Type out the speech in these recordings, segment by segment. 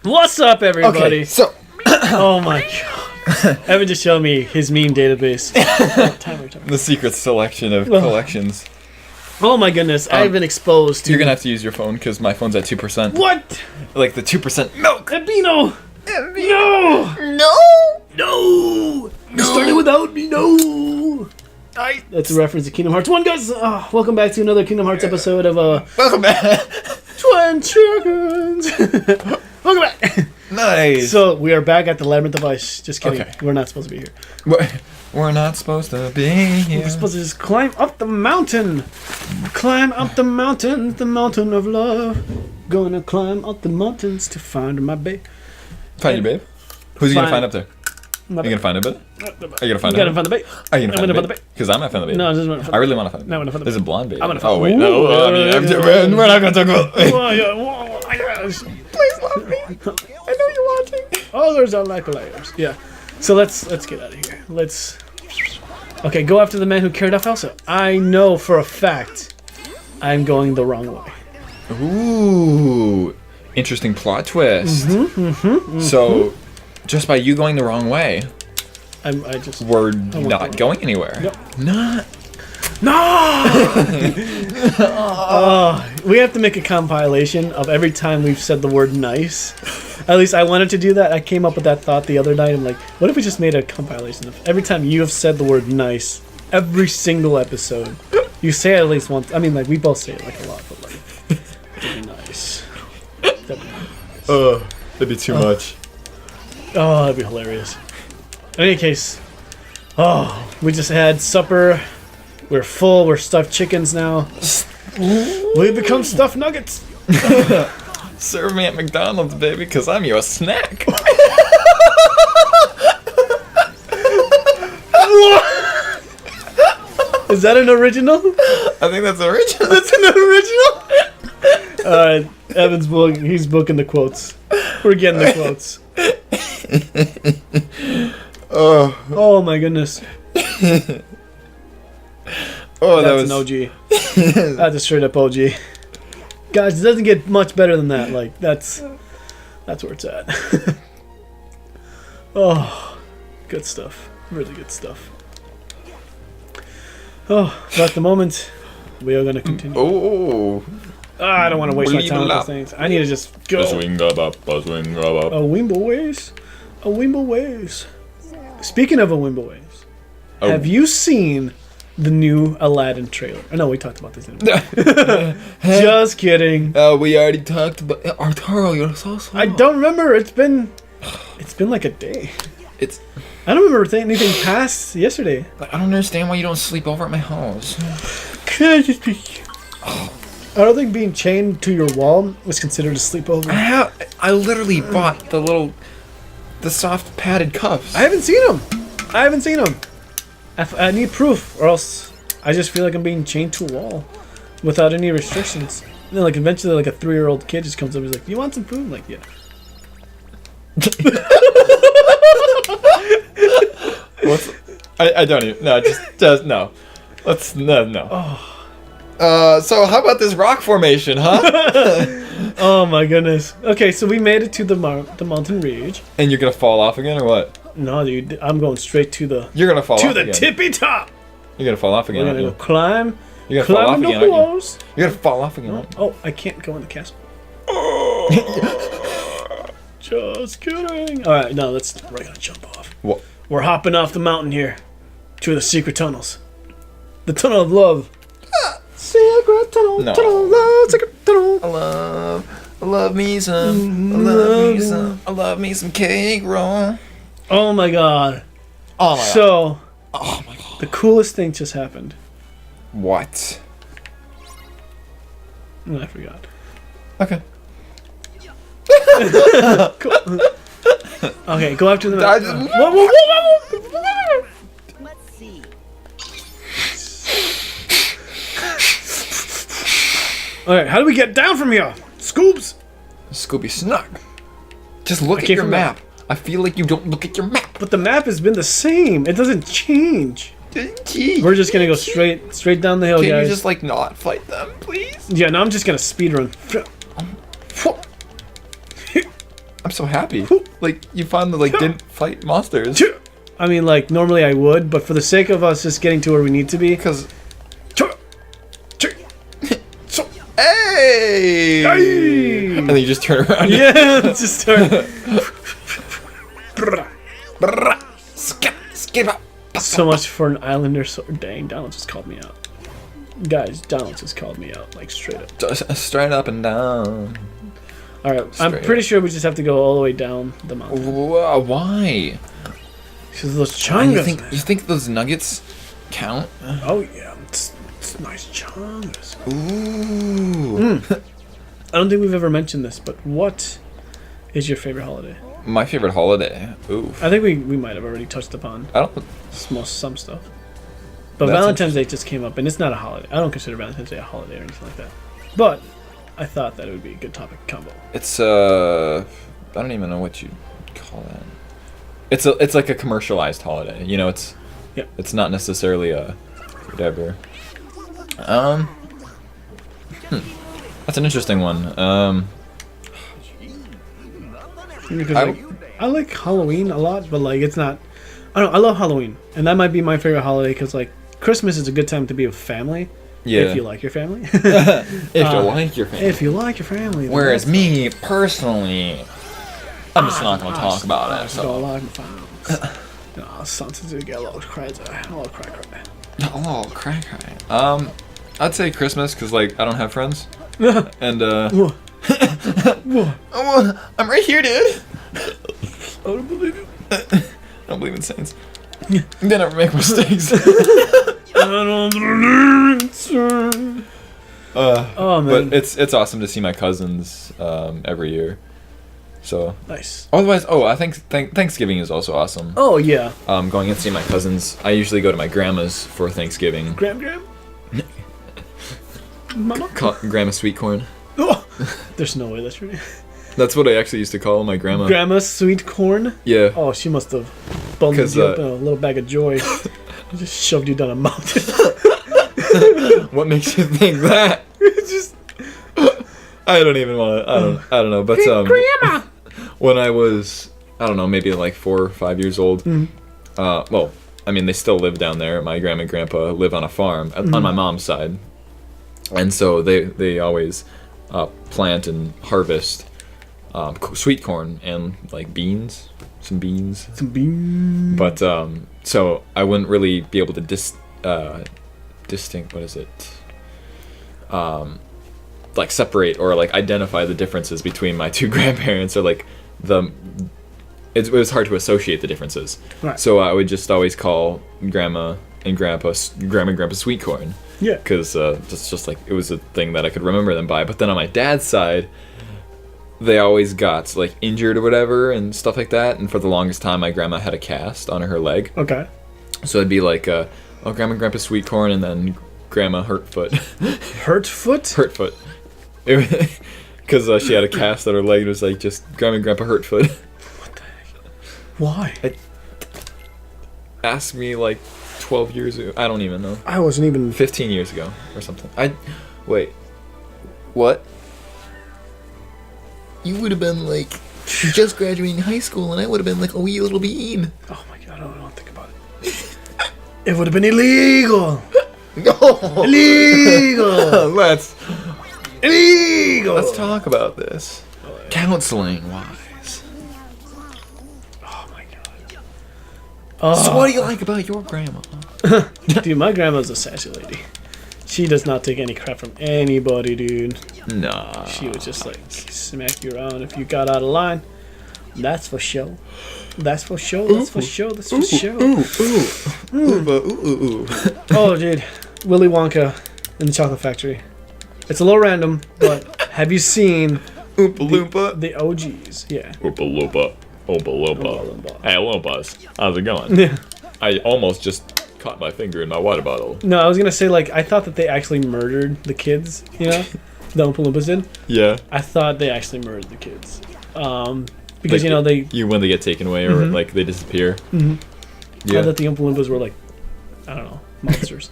What's up, everybody? Okay, so Oh my god. Evan just showed me his meme database. Timer. the secret selection of collections. Oh my goodness, I've been exposed to... You're gonna have to use your phone because my phone's at 2%. What? Like the 2% milk. Ebino! No! No. You started without me, no! That's a reference to Kingdom Hearts 1, guys! Welcome back to another Kingdom Hearts episode of Welcome back. 20 Seconds! Welcome back! Nice. So, we are back at the Labyrinth of Ice. Just kidding. Okay. We're not supposed to be here. We're not supposed to be here. We're supposed to just climb up the mountain. Climb up the mountain of love. Gonna climb up the mountains to find my babe. Find your babe? Who's you gonna Find- find up there? My Are you gonna find a babe? You Are you gonna find gotta a babe? find the babe. Are you gonna I'm find gonna a find the babe? Because I'm gonna find the babe. No, I just want to I really want to find a babe. No, I wanna find the There's a babe. blonde babe. I'm gonna find Oh the wait, babe. no. I mean, we're not gonna talk about. Oh, yeah. Oh, my gosh. Please love me. I know you're watching. Oh, there's our lack of layers. Yeah. So let's get out of here. Let's. Okay, go after the man who carried off Elsa. I know for a fact I'm going the wrong way. Ooh, interesting plot twist. So, just by you going the wrong way, I just. we're not going anywhere. Yep. Not. No! We have to make a compilation of every time we've said the word nice. At least I wanted to do that. I came up with that thought the other night. I'm like, what if we just made a compilation of every time you have said the word nice, every single episode. You say it at least once. I mean, like, we both say it like a lot, but like, that'd be nice. That'd be nice. That'd be too much. Oh, that'd be hilarious. In any case, we just had supper. We're full. We're stuffed chickens now. We've become stuffed nuggets. Serve me at McDonald's, baby, because I'm your snack. Is that an original? I think that's original. That's an original? Alright, Evan's he's booking the quotes. We're getting the quotes. Oh my goodness. Oh, That's an OG. That's a straight up OG. Guys, it doesn't get much better than that. Like, that's where it's at. Oh, good stuff. Really good stuff. Oh, but at the moment, we are going to continue. Oh. I don't want to waste my time with those things. I need to just go. A Wimble Ways. A Wimble Ways. Speaking of a Wimble Ways, have you seen the new Aladdin trailer? Oh, no, we talked about this. Just kidding. We already talked about Arturo. You're so slow. I don't remember. It's been like a day. I don't remember anything past yesterday. I don't understand why you don't sleep over at my house. Can I just be? I don't think being chained to your wall is considered a sleepover. I literally bought the soft padded cuffs. I haven't seen them. I need proof, or else I just feel like I'm being chained to a wall without any restrictions. And then, like, eventually, like, a 3-year-old kid just comes up and is like, "You want some food?" I'm like, yeah. I don't even. No, just no. Let's no. So how about this rock formation, huh? Oh my goodness. Okay, so we made it to the mountain ridge. And you're gonna fall off again, or what? No, dude, I'm going straight to the You're gonna fall off again. tippy top. You're gonna fall off again. We're Aren't gonna you? go climb. You're gonna fall off Climb the again. Aren't you? walls. You're gonna fall off again. Aren't you? Oh, I can't go in the castle. Just kidding. All right, no, we're gonna jump off. What? We're hopping off the mountain here to the secret tunnels. The tunnel of love. Secret tunnel, No. tunnel of love, secret tunnel. I love me some cake roll. Oh my god. Oh my god. So, Oh my god. the coolest thing just happened. What? I forgot. Okay. Cool. Okay, go after the. Whoa. Let's see. Alright, how do we get down from here? Scoops! Scooby Snug. Just look I at came your from map. I feel like you don't look at your map. But the map has been the same. It doesn't change. We're We're just gonna go straight down the hill, Can guys. you just like not fight them, please? Yeah, no, I'm just gonna speedrun. I'm so happy. Like, you finally, like, didn't fight monsters. I mean, like, normally I would, but for the sake of us just getting to where we need to be. Because... Hey! Hey! And then you just turn around. Yeah, just start. So much for an islander. So dang, Donald just called me out. Guys, Donald just called me out, like straight up. Just straight up and down. All right, I'm pretty sure we just have to go all the way down the mountain. Why? Because those chungas. You think those nuggets count? Oh yeah, it's nice chungas. Ooh. I don't think we've ever mentioned this, but what is your favorite holiday? My favorite holiday. Ooh. I think we might have already touched upon I don't. some stuff. But That's Valentine's Day just came up, and it's not a holiday. I don't consider Valentine's Day a holiday or anything like that. But I thought that it would be a good topic combo. It's I don't even know what you call that. It's like a commercialized holiday. You know, it's Yeah. It's not necessarily a whatever. That's an interesting one. Because I like Halloween a lot, but like it's not. I don't know. I love Halloween, and that might be my favorite holiday because like Christmas is a good time to be with family. Yeah. If you like your family. If you like your family. If you like your family. then Whereas that's- me personally, I'm just not gonna talk about it. I don't So. like my family. No, sometimes we get a little crazy. A little cry. Oh, crack. I'd say Christmas because like I don't have friends, and Whoa. oh, I'm right here, dude. I don't believe it. I don't believe in saints. They never make mistakes. I don't believe it, sir. Oh man. But it's awesome to see my cousins every year. So Nice. otherwise, I think Thanksgiving is also awesome. Oh yeah. Going and see my cousins. I usually go to my grandma's for Thanksgiving. Graham. Mama. Grandma sweet corn. Oh, there's no way that's right. That's what I actually used to call my grandma. Grandma's sweet corn. Yeah. Oh, she must have bundled 'Cause, you up in a little bag of joy. Just shoved you down a mountain. What makes you think that? Just I don't even want to. I don't know. But Grandma. when I was, I don't know, maybe like 4 or 5 years old. Well, I mean, they still live down there. My grandma and grandpa live on a farm on my mom's side, and so they always plant and harvest sweet corn and like beans, some beans. Some beans. But so I wouldn't really be able to distinct. What is it? Like separate or like identify the differences between my two grandparents, or like it was hard to associate the differences. Right. So I would just always call grandma and grandpa sweet corn. Yeah. Because it's just like it was a thing that I could remember them by. But then on my dad's side, they always got like injured or whatever and stuff like that. And for the longest time, my grandma had a cast on her leg. Okay. So it'd be like, grandma and grandpa sweet corn, and then grandma Hurtfoot. Hurtfoot? Hurtfoot. Because she had a cast on her leg. It was like just grandma and grandpa Hurtfoot. What the heck? Why? Asked me like 12 years ago. I don't even know. I wasn't even 15 years ago or something. Wait. What? You would have been like just graduating high school, and I would have been like a wee little bean. Oh my god, I don't think about it. It would have been illegal. No. Illegal. Illegal. Let's talk about this. Counseling wise. Oh my god. So what do you like about your grandma? Dude, my grandma's a sassy lady. She does not take any crap from anybody, dude. Nah. She would just like smack you around if you got out of line. That's for sure. That's for sure. That's for sure. That's for sure. Ooh. Oh, dude, Willy Wonka in the Chocolate Factory. It's a little random, but have you seen Oompa Loompa. the OGs? Yeah. Oompa Loompa. Oompa Loompa. Loompa. Hey, Loompas. How's it going? Yeah. I almost just caught my finger in my water bottle. No, I was gonna say like I thought that they actually murdered the kids. You know, the Oompa Loompas did. Yeah. I thought they actually murdered the kids. Because Like, you know they. when they get taken away or like they disappear. I Yeah. thought the Oompa Loompas were like, I don't know, monsters.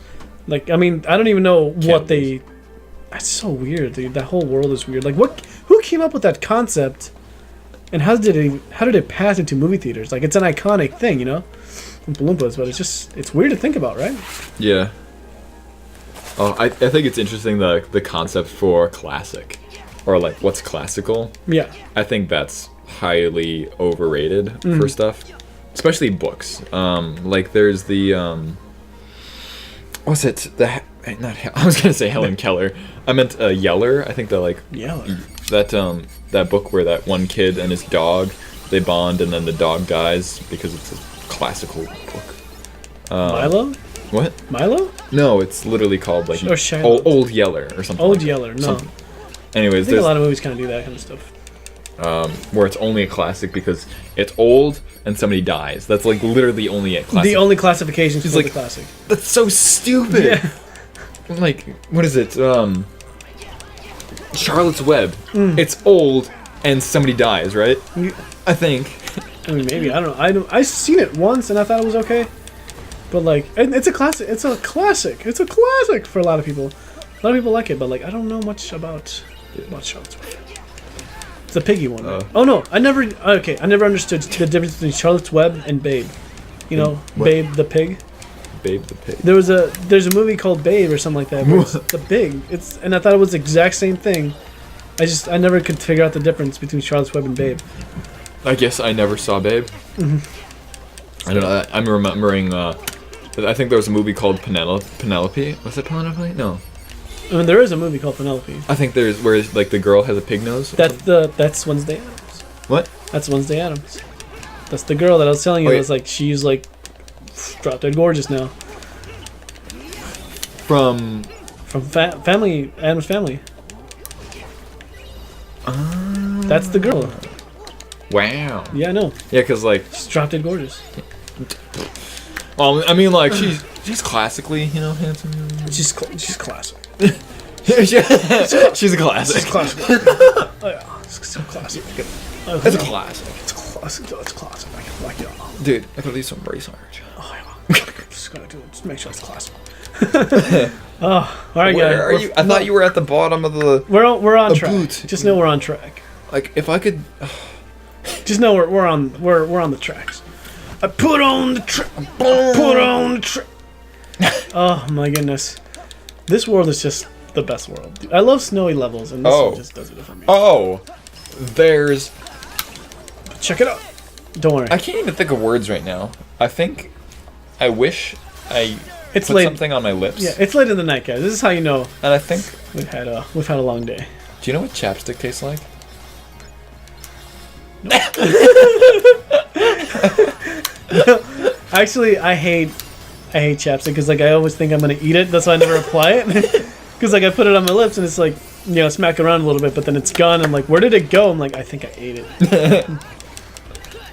Like I mean, I don't even know what they. That's so weird, dude. That whole world is weird. Like, who came up with that concept And how did it pass into movie theaters? Like, it's an iconic thing, you know, Oompa Loompas, but it's weird to think about, right? Yeah. Oh, I think it's interesting the concept for classic, or like what's classical. Yeah. I think that's highly overrated for stuff, especially books. Like there's the what's it? I was gonna say Helen Keller. I meant Yeller. I think Yeller. that book where that one kid and his dog, they bond, and then the dog dies because it's a classical book. Milo? What? Milo? No, it's literally called like Or Shiloh. Old Yeller or something. Old like Yeller. that. No. Something. Anyways, I think a lot of movies kind of do that kind of stuff. where it's only a classic because it's old and somebody dies. That's like literally only a classic. The only classification She's for like- the classic. That's so stupid. Yeah. Like, what is it? Charlotte's Web. Mm. It's old and somebody dies, right? You- I think. I mean, maybe, I don't know. I seen it once and I thought it was okay. But like, it's a classic. It's a classic. It's a classic for a lot of people. A lot of people like it, but like, I don't know much about Charlotte's Web. It's a piggy one. Right? Oh no, I never understood the difference between Charlotte's Web and Babe. You know, What? Babe the pig. Babe the Pig. There's a movie called Babe or something like that. Where it's the pig. And I thought it was the exact same thing. I never could figure out the difference between Charlotte's Web and Babe. I guess I never saw Babe. I don't know. I'm remembering. I think there was a movie called Penelope. Was it Penelope? No. I mean, there is a movie called Penelope. I think there's where like the girl has a pig nose. That's Wednesday Addams. What? That's Wednesday Addams. That's the girl that I was telling you. Oh, It yeah. was like she's like drop dead gorgeous now. From. From Family Addams Family. That's the girl. Wow. Yeah, I know. Yeah, cause like, She's drop dead gorgeous. well, I mean, like she's classically, handsome. She's classic. She's a She's classic. classic. Oh yeah, it's so classic. It's a classic, It's classic. Though. It's classic. Like yeah. dude. I could do some research. Oh yeah. Just gotta do it. Just make sure it's classic. Oh, all right, Where guys. are you? I thought you were at the bottom of the. We're on A track. boot. Just know we're on track. Like, if I could. Just know we're on the tracks. I put on the track. Put on the track. Oh my goodness, this world is just the best world. Dude, I love snowy levels, and this Oh. one just does it for me. Oh, there's. Check it out. Don't worry. I can't even think of words right now. I wish I It's put late. something on my lips. Yeah, it's late in the night, guys. This is how you know And I think. we've had a long day. Do you know what chapstick tastes like? Actually, I hate chapstick because like I always think I'm gonna eat it. That's why I never apply it. Because like I put it on my lips and it's like smack around a little bit, but then it's gone. I'm like, where did it go? I'm like, I think I ate it.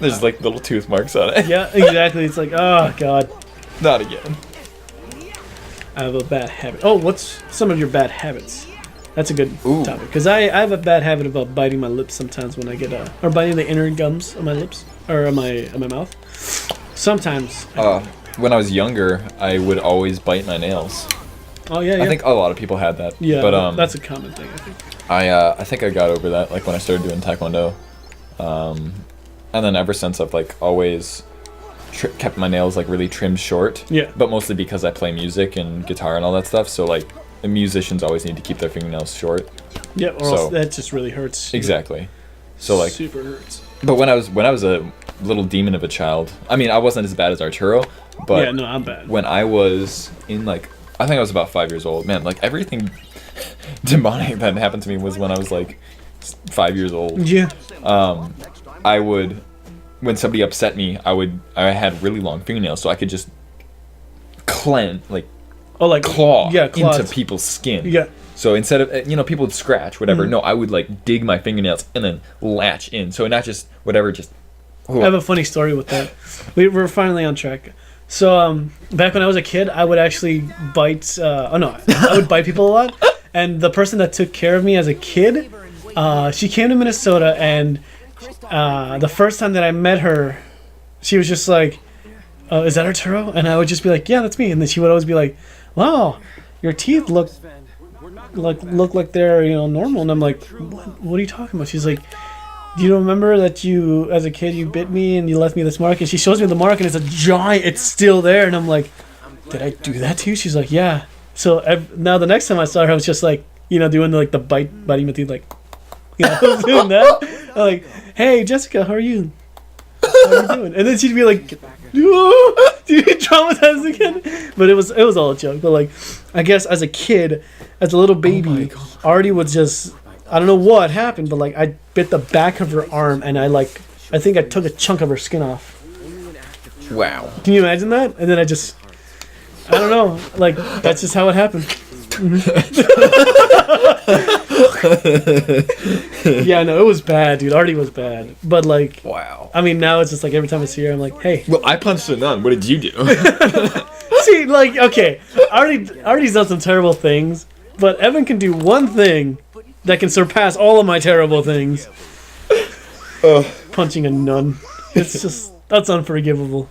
There's like little tooth marks on it. Yeah, exactly. It's like, oh god, Not again. I have a bad habit. Oh, what's some of your bad habits? That's a good Ooh. topic because I have a bad habit about biting my lips sometimes when I get or biting the inner gums of my lips or on my mouth. Sometimes. When I was younger, I would always bite my nails. Oh yeah, yeah. I think a lot of people had that. yeah, But that's a common thing. I think. I think I got over that like when I started doing taekwondo, and then ever since I've like always kept my nails like really trimmed short. Yeah. But mostly because I play music and guitar and all that stuff. So like the musicians always need to keep their fingernails short. Yeah, or else So- that just really hurts. Exactly. So like, super hurts. but when I was a little demon of a child, I mean I wasn't as bad as Arturo, but Yeah, no, I'm bad. when I was in like I think I was about 5 years old. Man, like everything demonic that happened to me was when I was like 5 years old. Yeah. I would, when somebody upset me, I had really long fingernails, so I could just like Oh, like claw Yeah, claws. into people's skin. Yeah. So instead of people would scratch whatever, no, I would like dig my fingernails and then latch in. So not just whatever, just. I have a funny story with that. We're finally on track. So back when I was a kid, I would actually bite. I would bite people a lot. And the person that took care of me as a kid, she came to Minnesota, and the first time that I met her, she was just like, "Is that Arturo?" And I would just be like, "Yeah, that's me." And then she would always be like, "Wow, your teeth look like they're normal." And I'm like, "What are you talking about?" She's like, do you remember that you, as a kid, you bit me and you left me this mark? And she shows me the mark and it's a giant, it's still there. And I'm like, did I do that to you? She's like, yeah. So now the next time I saw her, I was just like, you know, doing like the biting my teeth, like, you know, I was doing that. I'm like, hey, Jessica, how are you? How are you doing? And then she'd be like, whoa, do you get traumatized again? But it was all a joke. But like, I guess as a kid, as a little baby, Artie would just, I don't know what happened, but like I bit the back of her arm and I think I took a chunk of her skin off. Wow. Can you imagine that? And then I don't know, like that's just how it happened. Yeah, no, it was bad, dude. Artie was bad. But like, Wow. I mean, now it's just like every time I see her, I'm like, hey. Well, I punched a nun. What did you do? See, like, okay, Artie's done some terrible things, but Evan can do one thing that can surpass all of my terrible things. Punching a nun. It's just, that's unforgivable.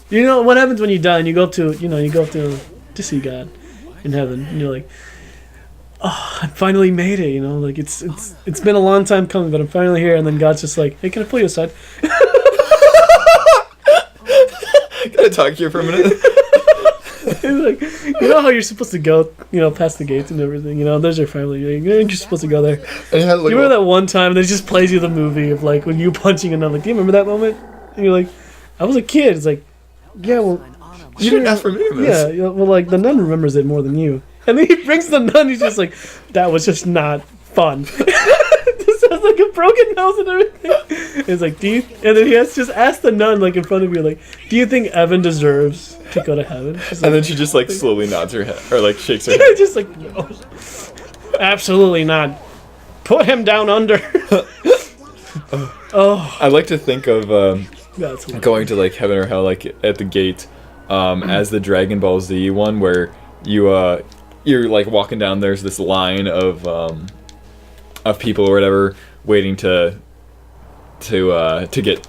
You know what happens when you die and you go up to see God in heaven, and you're like, oh, I finally made it, you know, like it's been a long time coming, but I'm finally here. And then God's just like, hey, can I pull you aside? Can I talk to you for a minute? Like, you know how you're supposed to go, you know, past the gates and everything, you know, there's your family, you're supposed to go there. And it had, like, You remember that one time and it just plays you the movie of like when you punching another, like, do you remember that moment? And you're like, I was a kid. It's like, yeah, well, you didn't ask for me in this. yeah, well, like the nun remembers it more than you. And then he brings the nun, he's just like, that was just not fun. Just has like a broken nose and everything. It's like, and then he has just asked the nun like in front of you, like, do you think Evan deserves to go to heaven? She's like, And then she just like slowly nods her head or like shakes her head. just like, no, absolutely not. Put him down under. Oh, I like to think of that's hilarious. going to like heaven or hell, like at the gate, as the Dragon Ball Z one where you're like walking down. There's this line of people or whatever waiting to get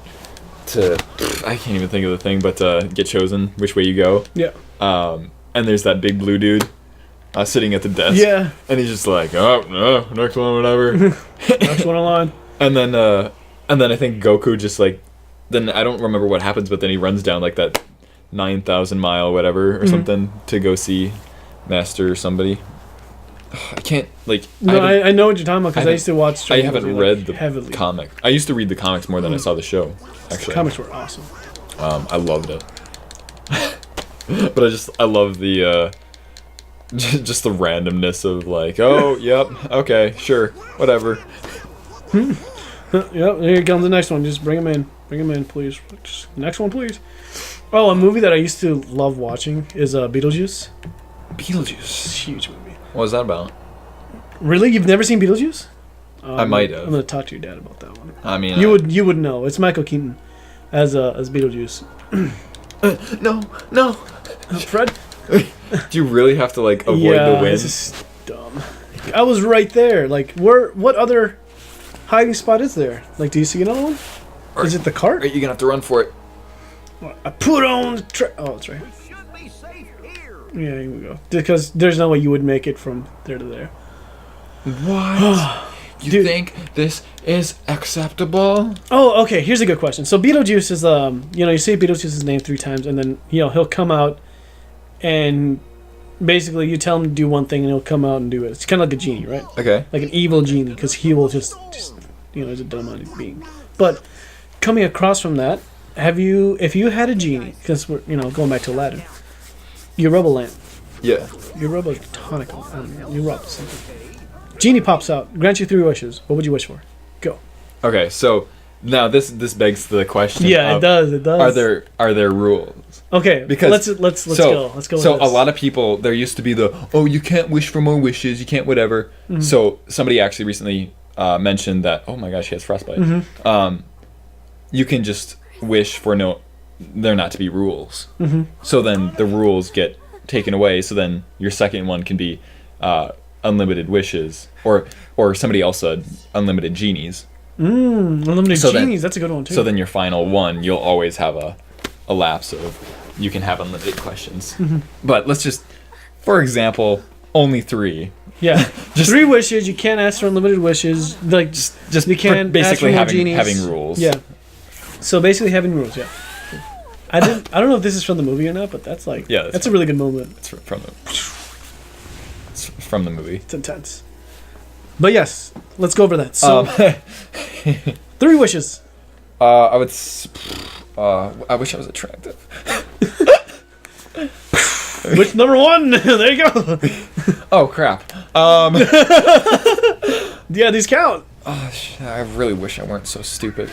to, I can't even think of the thing, but get chosen which way you go. Yeah. And there's that big blue dude sitting at the desk. Yeah. And he's just like, oh no, next one, whatever. Next one along. And then I think Goku just like, then I don't remember what happens, but then he runs down like that 9,000 mile whatever or something to go see Master or somebody. I can't like. No, I know what you're talking about because I used to watch. I haven't read the heavily. comic. I used to read the comics more than I saw the show. Actually, The comics were awesome. I loved it. But I love the just the randomness of like, oh, yep, okay, sure, whatever. Yep, here comes the next one. Just bring him in. Bring him in, please. Just, next one, please. Oh, a movie that I used to love watching is Beetlejuice. Beetlejuice. Huge movie. What was that about? Really? You've never seen Beetlejuice? I might have. I'm gonna talk to your dad about that one. I mean, You would know. It's Michael Keaton as Beetlejuice. No. Fred? Do you really have to like avoid Yeah, the wind? this is dumb. I was right there. Like, what other hiding spot is there? Like, do you see another one? Is it the cart? You're gonna have to run for it. I put on the oh, it's right. Yeah, here we go. Because there's no way you would make it from there to there. What? You Dude. think this is acceptable? Oh, okay. Here's a good question. So Beetlejuice is you say Beetlejuice's name 3 times, and then he'll come out, and basically you tell him to do one thing, and he'll come out and do it. It's kind of like a genie, right? Okay. Like an evil genie, because he will just is a dumb being. But coming across from that, if you had a genie, because we're going back to Aladdin, you rub a lamp, Yeah. you rub a tonic, you rub something. Genie pops out, grants you 3 wishes. What would you wish for? Go. Okay, so now this begs the question. Yeah, of, it does. It does. Are there rules? Okay, Because let's go. Let's go. So with this. a lot of people, there used to be you can't wish for more wishes, you can't whatever. Mm-hmm. So somebody actually recently mentioned that. Oh my gosh, he has frostbite. Mm-hmm. You can just wish for there not to be rules. Mm-hmm. So then the rules get taken away. So then your second one can be unlimited wishes, or somebody else said unlimited genies. Unlimited So genies. That's a good one too. So then your final one, you'll always have a lapse of, you can have unlimited questions. Mm-hmm. But let's just, for example, only 3. Yeah. Just- 3 wishes. You can't ask for unlimited wishes. Like Just you can't basically ask for more having genies. rules. Yeah. So basically having rules. Yeah. I don't know if this is from the movie or not, but that's like Yeah, that's a really good moment. It's from the movie. It's intense. But yes, let's go over that. So 3 wishes. I would. I wish I was attractive. Wish number 1. There you go. Oh crap. Yeah, these count. I really wish I weren't so stupid.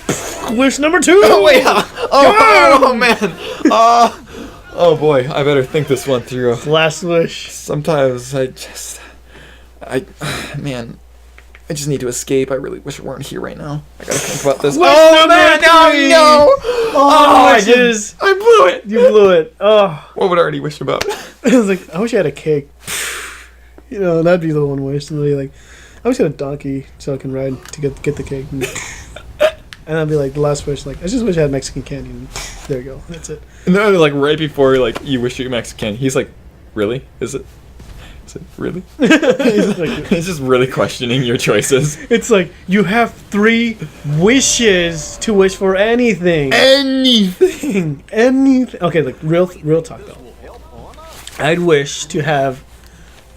Wish number 2. Oh wait. Oh man. Oh boy. I better think this one through. Last wish. Sometimes I man. I just need to escape. I really wish I weren't here right now. I gotta think about this. Wish Oh number man, 3. no! Oh, wishes. I blew it. You blew it. Oh. What would I already wish about? I was like, I wish I had a cake. You know, that'd be the one wish. Somebody like, I wish I had a donkey so I can ride to get the cake. And I'd be like, the last wish, like, I just wish I had Mexican candy. And there you go. That's it. And then like right before like you wish you were Mexican, he's like, really? Is it really? He's just really questioning your choices. It's like, you have 3 wishes to wish for anything. Anything. Anything. Okay, like, real talk, though. I'd wish to have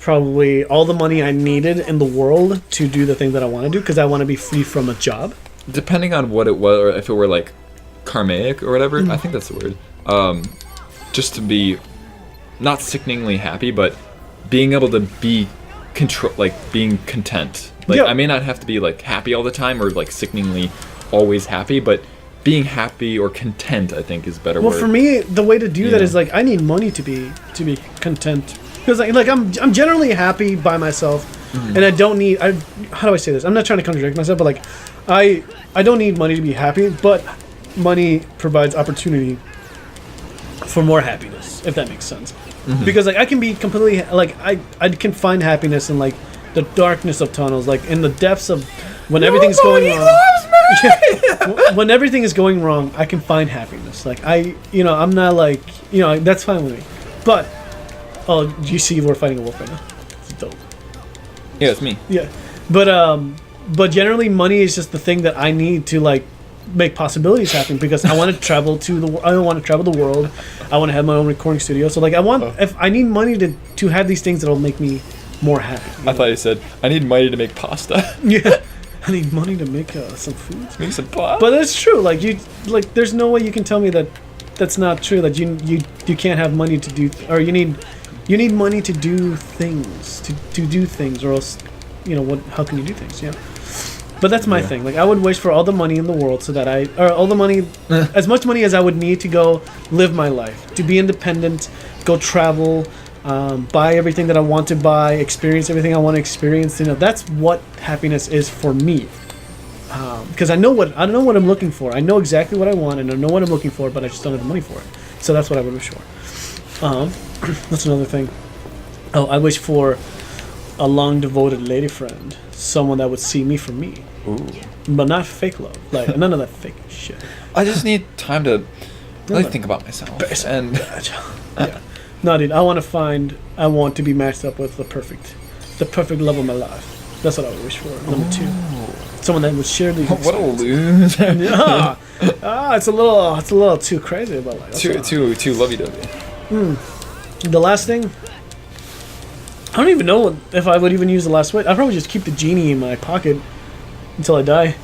probably all the money I needed in the world to do the thing that I want to do, because I want to be free from a job. Depending on what it was, or if it were like karmic or whatever, I think that's the word. Just to be not sickeningly happy, but being able to be being content. Like, Yeah. I may not have to be like happy all the time or like sickeningly always happy, but being happy or content, I think, is a better Well, word. for me, the way to do that Yeah. is like, I need money to be content, because like I'm generally happy by myself, and I don't need. How do I say this? I'm not trying to contradict myself, but like, I don't need money to be happy, but money provides opportunity for more happiness, if that makes sense. Because like I can be completely like I can find happiness in like the darkness of tunnels, like in the depths of when everything's going wrong. When everything is going wrong, I can find happiness. Like I'm not like, that's fine with me. But you see, we're fighting a wolf right now. It's dope. Yeah, it's me. Yeah, but generally, money is just the thing that I need to like make possibilities happen, because I want to travel I want to travel the world. I want to have my own recording studio. So like if I need money to have these things that'll make me more happy. I thought you said I need money to make pasta. Yeah, I need money to make some food. Make some pasta. But it's true. Like there's no way you can tell me that that's not true. That you can't have money to do, or you need money to do things, to do things, or else how can you do things? Yeah. But that's my thing. Like I would wish for all the money in the world, so that all the money, as much money as I would need to go live my life, to be independent, go travel, buy everything that I want to buy, experience everything I want to experience. That's what happiness is for me. Because I know what I'm looking for. I know exactly what I want, and I know what I'm looking for, but I just don't have the money for it. So that's what I would wish for. That's another thing. Oh, I wish for a long devoted lady friend, someone that would see me for me. Ooh. But not fake love, like none of that fake shit. I just need time to really think about myself. And Yeah. No, dude, I want to be matched up with the perfect love of my life. That's what I would wish for. Number 2, someone that would share these. what a loser. Yeah. It's a little too crazy, but like Too lovey-dovey. The last thing, I don't even know if I would even use the last wish. I'd probably just keep the genie in my pocket until I die.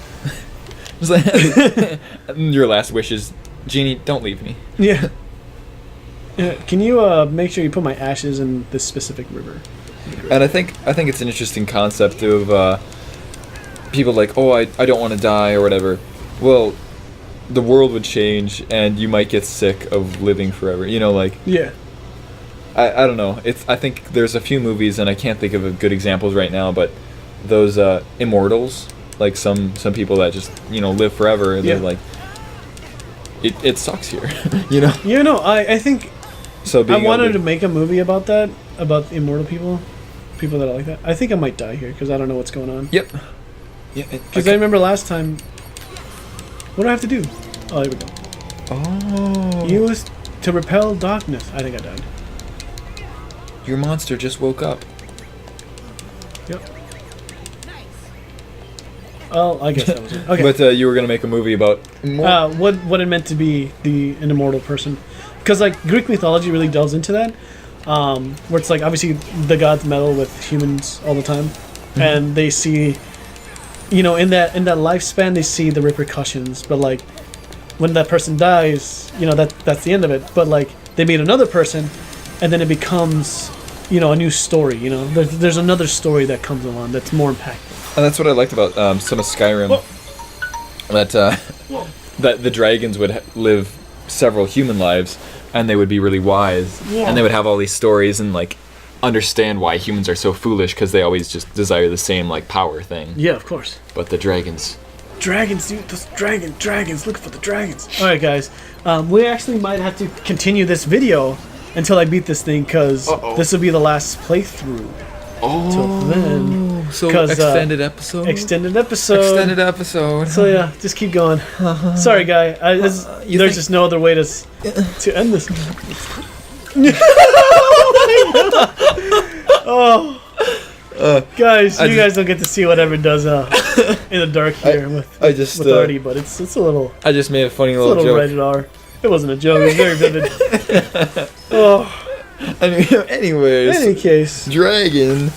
Your last wish is, Genie, don't leave me. Yeah. Can you make sure you put my ashes in this specific river? And I think it's an interesting concept of people like, oh, I don't want to die or whatever. Well, the world would change and you might get sick of living forever. Yeah. I don't know. I think there's a few movies, and I can't think of good examples right now, but those immortals, like some people that just live forever. They're like, it sucks here, I think So I wanted to make a movie about that, about immortal people that are like that. I think I might die here because I don't know what's going on. Yep. Yeah. Because I remember last time. What do I have to do? Oh, here we go. Oh. Use to repel darkness. I think I died. Your monster just woke up. Oh, I guess that was it. Okay. But you were gonna make a movie about. What it meant to be an immortal person, because like Greek mythology really delves into that, where it's like obviously the gods meddle with humans all the time, and they see, in that lifespan they see the repercussions, but like when that person dies, that's the end of it. But like they meet another person, and then it becomes a new story. There's another story that comes along that's more impactful. And that's what I liked about some of Skyrim. That that the dragons would live several human lives, and they would be really wise, and they would have all these stories and like understand why humans are so foolish because they always just desire the same like power thing. Yeah, of course. But the dragons, dude, those dragons, look for the dragons. All right, guys, we actually might have to continue this video until I beat this thing, because this will be the last playthrough. Till then. So extended episode. Extended episode. So yeah, just keep going. Sorry, guy. There's just no other way to end this. Guys, you guys don't get to see what Evan does in the dark here with Artie, but it's a little. I just made a funny little joke. Rated R. It wasn't a joke. It was very vivid. Anyways. In any case. Dragon.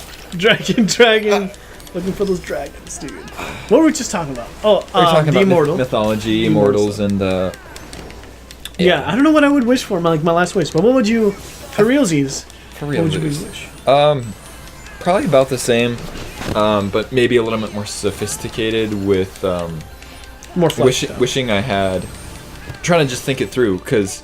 Looking for those dragons, dude. What were we just talking about? We're talking the about immortal. Mythology, immortals, and yeah, I don't know what I would wish for, my last wish, but what would you, for realsies? What would you wish? Probably about the same, but maybe a little bit more sophisticated with more wishing I had. Trying to just think it through, because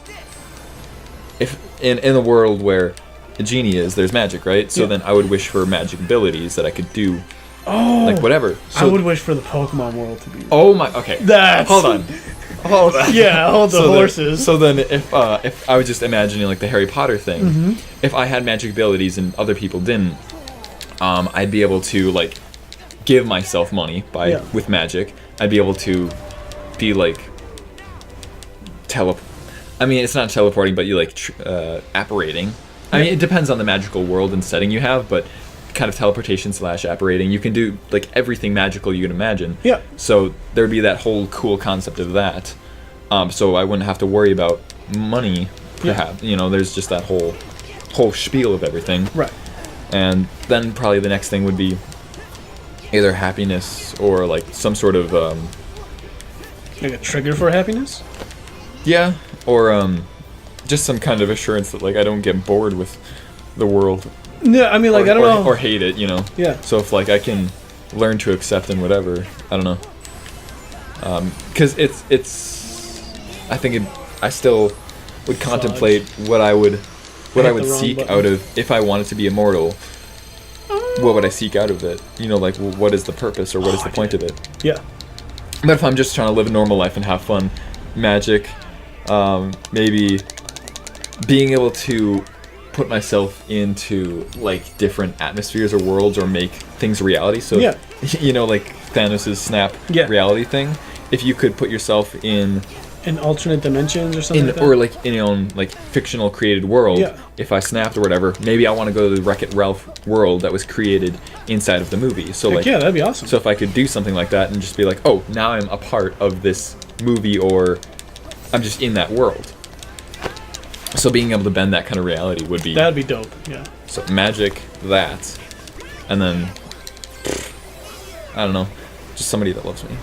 if in the world where a genie is, there's magic, right? So then I would wish for magic abilities that I could do, like whatever. So, I would wish for the Pokemon world to be. Oh my! Okay, hold on. Yeah, hold the horses. So then, if I was just imagining like the Harry Potter thing, if I had magic abilities and other people didn't, I'd be able to like give myself money with magic. I'd be able to be like I mean, it's not teleporting, but you like apparating. I mean, it depends on the magical world and setting you have, but kind of teleportation / apparating. You can do like everything magical you can imagine. Yeah. So there'd be that whole cool concept of that. So I wouldn't have to worry about money. Perhaps there's just that whole spiel of everything. Right. And then probably the next thing would be either happiness or like some sort of like a trigger for happiness. Yeah, or just some kind of assurance that like I don't get bored with the world. Yeah, I mean, like I don't know, or hate it, Yeah. So if like I can learn to accept and whatever, I don't know. Because I think I still would contemplate what I would seek out of if I wanted to be immortal. What would I seek out of it? Like what is the purpose or what is the point of it? Yeah. But if I'm just trying to live a normal life and have fun, magic. Maybe being able to put myself into like different atmospheres or worlds or make things reality. So like Thanos' snap reality thing. If you could put yourself in alternate dimensions or something like that? Or like in your own like fictional created world. Yeah. If I snapped or whatever, maybe I want to go to the Wreck-It Ralph world that was created inside of the movie. So like that'd be awesome. So if I could do something like that and just be like, oh, now I'm a part of this movie, or I'm just in that world. So being able to bend that kind of reality would be... That'd be dope, yeah. So magic, that, and then... I don't know. Just somebody that loves me.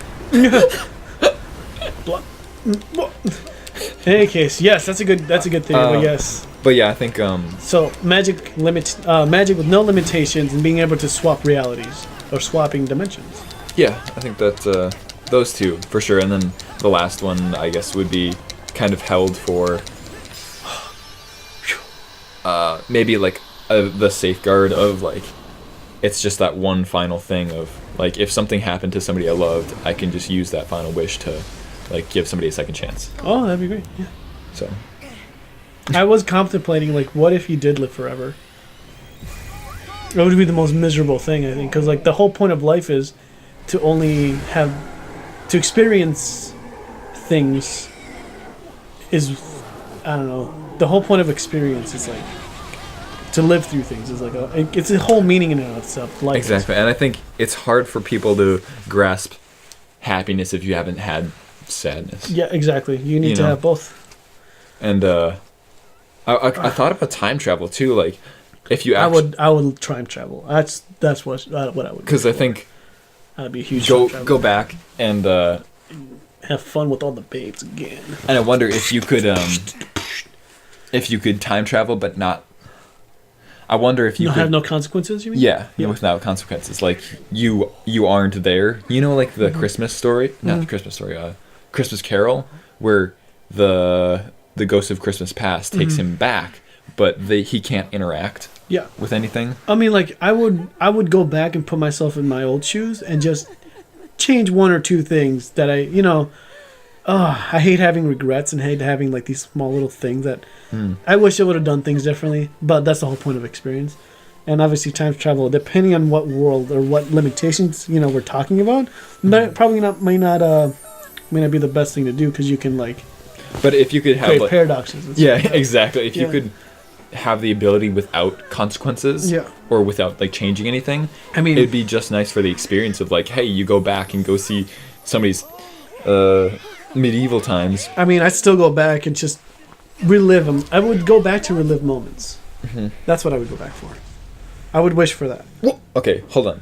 In any case, yes, that's a good thing, but yes. But yeah, I think... So magic with no limitations and being able to swap realities, or swapping dimensions. Yeah, I think that... those two, for sure. And then the last one, I guess, would be kind of held for maybe like the safeguard of like it's just that one final thing of like if something happened to somebody I loved, I can just use that final wish to like give somebody a second chance. Oh, that'd be great. Yeah. So I was contemplating like, what if you did live forever? It would be the most miserable thing, I think, because like the whole point of life is to only have to experience things is, I don't know, the whole point of experience is like to live through things is like it's a whole meaning in and of itself. Life exactly, and I think it's hard for people to grasp happiness if you haven't had sadness. Yeah, exactly. You need to have both. And I thought about time travel too. Like, if you I would time travel. That's what I would. Because I think that'd be a huge. Go back and have fun with all the babes again. And I wonder if you could time travel, but not. I wonder if you could have no consequences. You mean? Yeah, without consequences. Like you aren't there. You know, like the Christmas story, not the Christmas story. Christmas Carol, where the ghost of Christmas Past takes him back, but he can't interact. Yeah. With anything. I mean, like I would go back and put myself in my old shoes and just change one or two things that I hate having regrets and hate having like these small little things that I wish I would have done things differently, but that's the whole point of experience. And obviously time travel, depending on what world or what limitations, we're talking about, probably may not be the best thing to do because you can like but if you could have create paradoxes and stuff. Exactly. If you could have the ability without consequences or without like changing anything, I mean, it'd be just nice for the experience of like, hey, you go back and go see somebody's medieval times. I mean, I'd still go back and just relive them. I would go back to relive moments. That's what I would go back for. I would wish for that. Okay, hold on.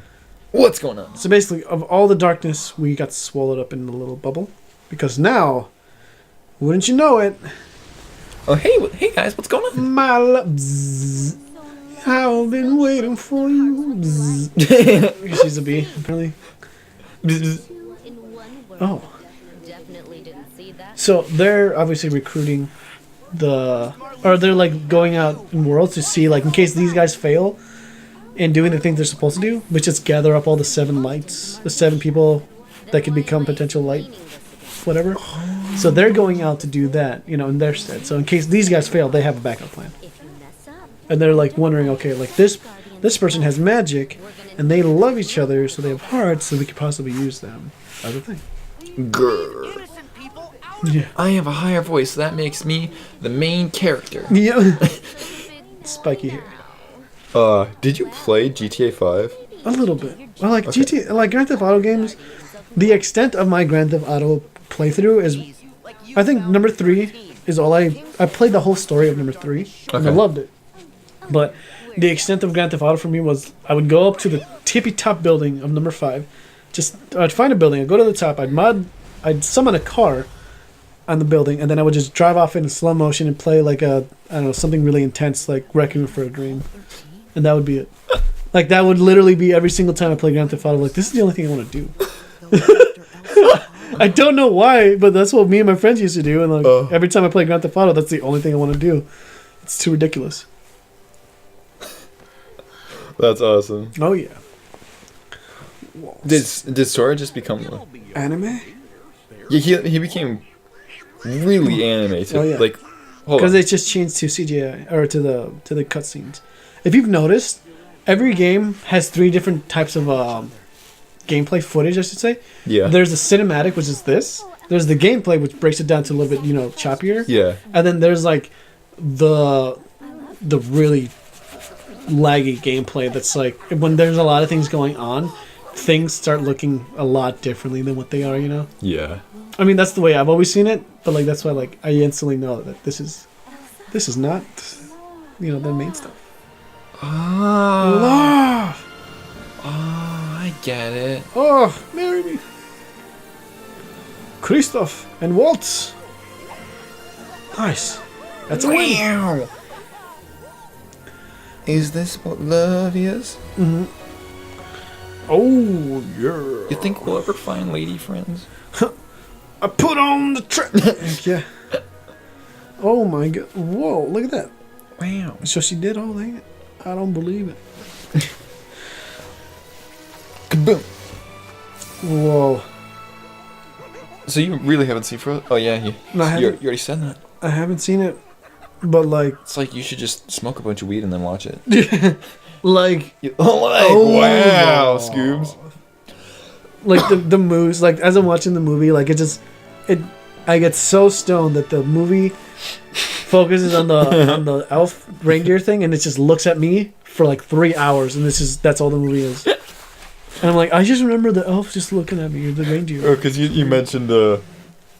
What's going on? So basically, of all the darkness, we got swallowed up in the little bubble. Because now, wouldn't you know it? Oh, hey guys, what's going on? My love, I've been waiting for you. She's a bee, apparently. Oh. So they're obviously recruiting they're like going out in worlds to see, like, in case these guys fail and doing the things they're supposed to do, which is gather up all the 7 lights, the 7 people that could become potential light, whatever. So they're going out to do that, in their stead. So in case these guys fail, they have a backup plan. And they're like wondering, okay, like this person has magic, and they love each other, so they have hearts, so we could possibly use them as a thing. Grrr. Yeah. I have a higher voice, so that makes me the main character. Yeah. Spiky hair. Did you play GTA 5? A little bit. Well, like GTA, like Grand Theft Auto games, the extent of my Grand Theft Auto playthrough is, I think number 3 is all I played the whole story of number 3, and I loved it. But the extent of Grand Theft Auto for me was I would go up to the tippy top building of number 5, I'd find a building, I'd go to the top, I'd summon a car on the building, and then I would just drive off in slow motion and play like something really intense like Requiem for a Dream, and that would be it. Like that would literally be every single time I play Grand Theft Auto. Like, this is the only thing I want to do. I don't know why, but that's what me and my friends used to do, and like every time I play Grand Theft Auto, that's the only thing I want to do. It's too ridiculous. That's awesome. Oh yeah. Did Sora just become anime? Yeah, he became really anime too. Oh, yeah. Like, because they just changed to CGI or to the cutscenes. If you've noticed, every game has 3 different types of gameplay footage, I should say. Yeah. There's the cinematic, which is this. There's the gameplay, which breaks it down to a little bit, choppier. Yeah. And then there's like the really laggy gameplay that's like when there's a lot of things going on, things start looking a lot differently than what they are, Yeah. I mean, that's the way I've always seen it, but like that's why like I instantly know that this is not the main stuff. Love. I get it. Oh, marry me. Christoph and Waltz. Nice. That's a win. Wow. Is this what love is? Mm-hmm. Oh, yeah. You think we'll ever find lady friends? I put on the trap. Yeah. Oh my god. Whoa, look at that. Wow. So she did all that? I don't believe it. Kaboom. Whoa. So you really haven't seen Frozen? Oh yeah, you already said that. I haven't seen it, but like... It's like you should just smoke a bunch of weed and then watch it. Like... wow, Scoobs. Like the moves, like as I'm watching the movie, like I get so stoned that the movie focuses on the elf reindeer thing, and it just looks at me for like 3 hours, and that's all the movie is. And I'm like, I just remember the elf just looking at me, or the reindeer. Oh, because you mentioned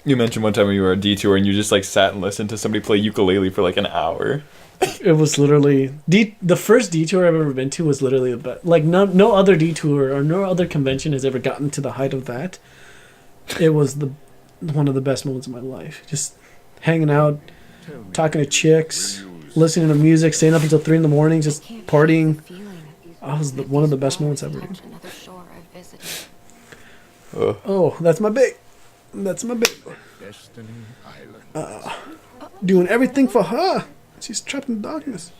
you mentioned one time when you were on detour and you just like sat and listened to somebody play ukulele for like an hour. It was literally the first detour I've ever been to was literally the best. Like no other detour or no other convention has ever gotten to the height of that. It was one of the best moments of my life. Just hanging out, talking to chicks, listening to music, staying up until 3 in the morning, just partying. I was one of the best moments ever. Oh, that's my babe. That's my babe. Doing everything for her. She's trapped in darkness.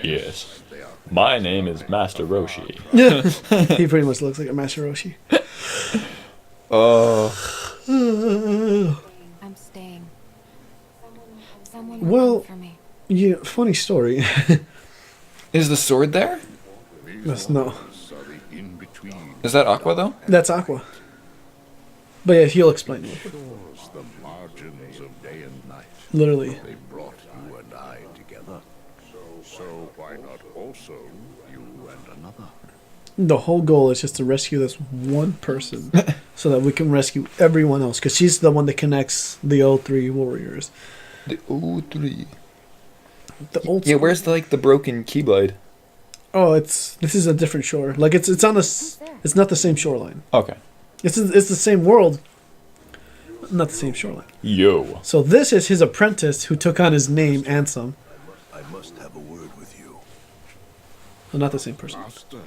Yes. My name is Master Roshi. He pretty much looks like a Master Roshi. I'm staying. Well, yeah, funny story. Is the sword there? No. Is that Aqua though? That's Aqua. But yeah, he'll explain it. The margins of day and night. Literally. They brought you and I together. So why not also you and another? The whole goal is just to rescue this one person so that we can rescue everyone else. Because she's the one that connects the old 3 warriors. The O3. The old Yeah, where's the broken keyblade? Oh, this is a different shore. Like it's on it's not the same shoreline. Okay. It's the same world, not the same shoreline. Yo. So this is his apprentice who took on his name, Ansem. I must have a word with you. Well, not the same person. Master.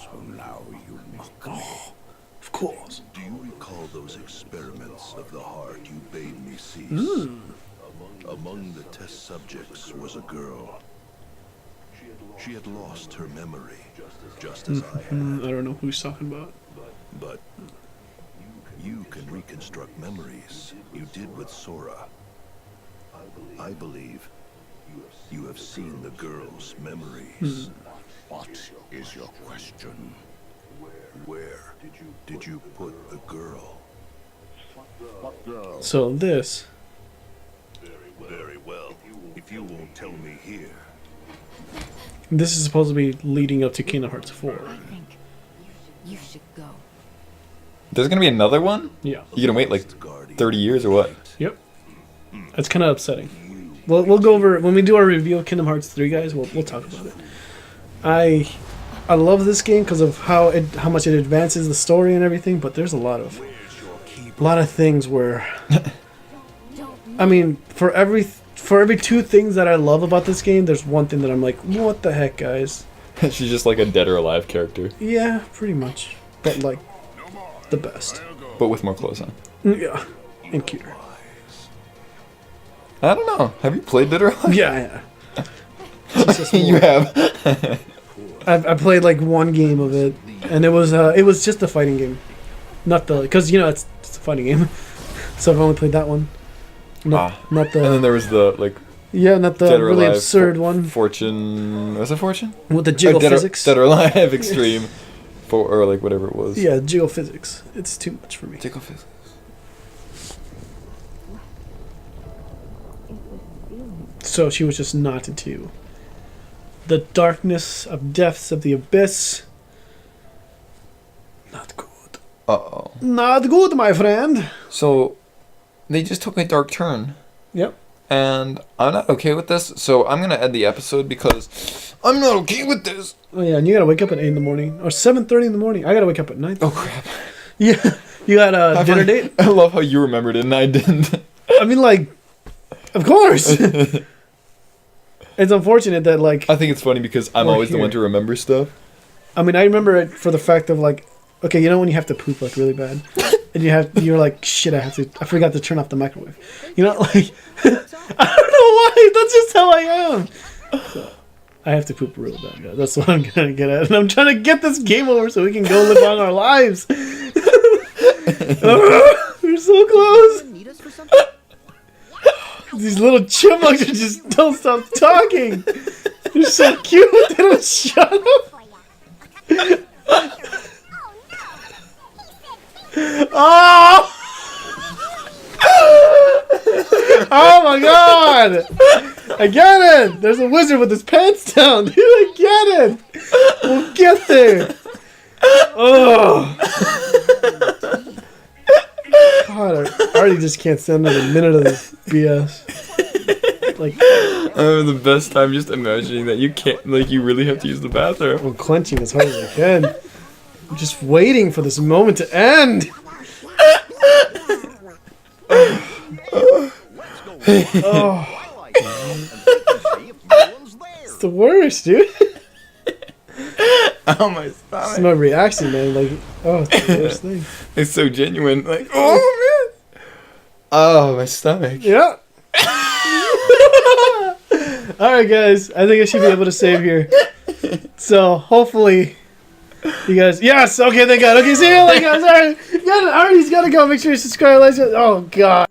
So now you mock me. Of course. Do you recall those experiments of the heart you bade me cease? Among the test subjects was a girl. She had lost her memory, just as I had. I don't know who he's talking about. But you can reconstruct memories. You did with Sora. I believe you have seen the girl's memories. What is your question? Where did you put the girl? What girl? So this. Very well. If you won't tell me here. This is supposed to be leading up to Kingdom Hearts 4. I think you should go. There's gonna be another one? Yeah. You gonna wait like 30 years or what? Yep. That's kind of upsetting. We'll go over when we do our review of Kingdom Hearts 3, guys. We'll talk about it. I love this game because of how much it advances the story and everything, but there's a lot of things where I mean, for every 2 things that I love about this game, there's one thing that I'm like, what the heck, guys? She's just like a dead or alive character, Yeah, pretty much. But like the best. but with more clothes on. Yeah. And cuter. I don't know. Have you played Dead or Alive? Yeah. Jesus, You Lord. have. I played like one game of it, and it was just a fighting game, not because it's a fighting game, so I've only played that one. Not And then the there was the not the Dead or really Alive absurd one Fortune. Was it Fortune? with the Or jiggle Dead or- physics. Dead or Alive Extreme, or like whatever it was. Yeah, jiggle physics. It's too much for me. Jiggle physics. So she was just not into the darkness of depths of the abyss. Not good. Uh-oh. Not good, my friend. So, they just took a dark turn. Yep. And I'm not okay with this, so I'm gonna end the episode because I'm not okay with this. Oh yeah, and you gotta wake up at 8 in the morning or 7:30 in the morning. I gotta wake up at 9. Oh crap. Yeah, you got a dinner date. I love how you remembered it and I didn't. I mean, like, of course. It's unfortunate that like I think it's funny because I'm We're always the here. one to remember stuff. I mean, I remember it for the fact of like, okay, you know when you have to poop like really bad, and you're like, shit, I forgot to turn off the microwave. You know, like, I don't know why. That's just how I am. So, I have to poop real bad, guys. That's what I'm gonna get at, and I'm trying to get this game over so we can go live on our lives. We're so close. Need us for something? These little chipmunks are just don't stop talking. They're so cute. They don't shut up. Oh! Oh my god! I get it! There's a wizard with his pants down, dude. I get it! We'll get there. Oh. God, I already just can't stand another minute of this BS. Like, I'm having the best time just imagining that you can't, like, you really have to use the bathroom. I'm clenching as hard as I can. I'm just waiting for this moment to end. Oh. It's the worst, dude. Oh, my It's stomach. my reaction, man. Like, oh, it's the worst thing. It's so genuine. Like, oh, man. Oh, my stomach. Yeah. Alright, guys. I think I should be able to save here. So, hopefully, you guys. Yes! Okay, thank God. Okay, see you later, guys. Alright. Alright, he's got to go. Make sure you subscribe. Like, oh, God.